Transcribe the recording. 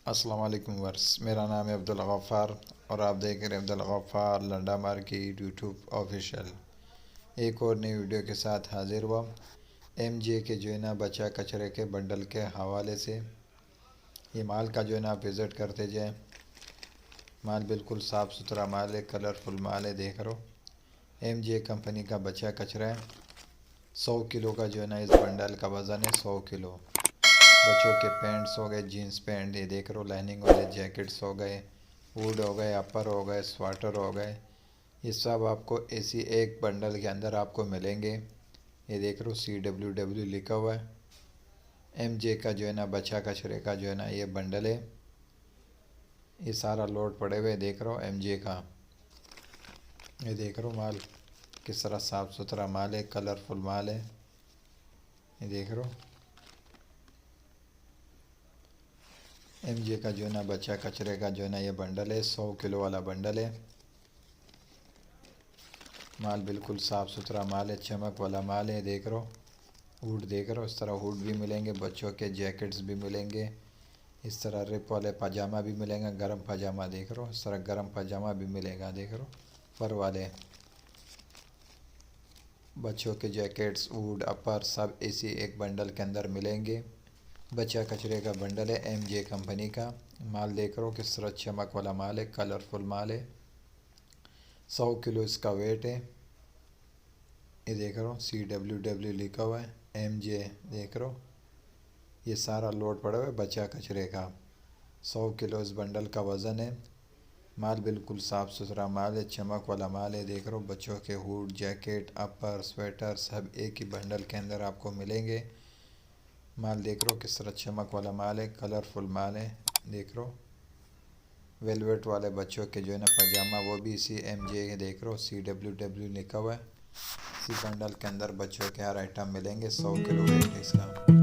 अस्सलाम वालेकुम वर्स, मेरा नाम है अब्दुल गफ़ार और आप देख रहे हैं Abdul Gaffar Landa market YouTube official. एक और नई वीडियो के साथ हाजिर हुआ। एमजे के जो है ना बचा कचरे के बंडल के हवाले से ये माल का जो है ना आप विज़िट करते जाएं। माल बिल्कुल साफ़ सुथरा माल है, कलरफुल माल है। देख रहे हो एमजे कंपनी का बचा कचरा है। 100 किलो का जो है ना इस बंडल का वज़न है, 100 किलो। बच्चों के पैंट्स हो गए, जीन्स पैंट, ये देख रहे हो लाइनिंग वाले जैकेट्स हो गए, हुड हो गए, अपर हो गए, स्वेटर हो गए, ये सब आपको इसी एक बंडल के अंदर आपको मिलेंगे। ये देख रहे हो CWW लिखा हुआ है। एमजे का जो है ना बचा कचरे का जो है ना ये बंडल है। ये सारा लोड पड़े हुए देख रहे हो एमजे का। ये देख रहे हो माल किस तरह साफ़ सुथरा माल है, कलरफुल माल है। ये देख रहे हो एमजे का जो है ना बचा कचरे का जो है ना ये बंडल है, 100 किलो वाला बंडल है। माल बिल्कुल साफ़ सुथरा माल है, चमक वाला माल है। देख रहे हो हुड, देख रहे हो इस तरह हुड भी मिलेंगे, बच्चों के जैकेट्स भी मिलेंगे, इस तरह रिप वाले पजामा भी मिलेंगे, गर्म पजामा देख रहे हो इस तरह गर्म पजामा भी मिलेगा। देख रहे हो फर वाले बच्चों के जैकेट्स, हुड, अपर सब इसी एक बंडल के अंदर मिलेंगे। बच्चा कचरे का बंडल है एमजे कंपनी का। माल देख रहे हो किस तरह चमक वाला माल है, कलरफुल माल है। 100 किलो इसका वेट है। ये देख रहे हो CWW लिखा हुआ है, एमजे देख रहे हो ये सारा लोड पड़ा हुआ है बचा कचरे का। 100 किलो इस बंडल का वज़न है। माल बिल्कुल साफ़ सुथरा माल है, चमक वाला माल है। देख रहे हो बच्चों के हुड, जैकेट, अपर, स्वेटर सब एक ही बंडल के अंदर आपको मिलेंगे। माल देख रहे हो किस तरह चमक वाला माल है, कलरफुल माल है। देख रहे हो वेलवेट वाले बच्चों के जो है ना पजामा, वो भी इसी एमजे के देख रहे हो CWW लिखा हुआ है। इसी बंडल के अंदर बच्चों के हर आइटम मिलेंगे। 100 किलो वेट है इसका।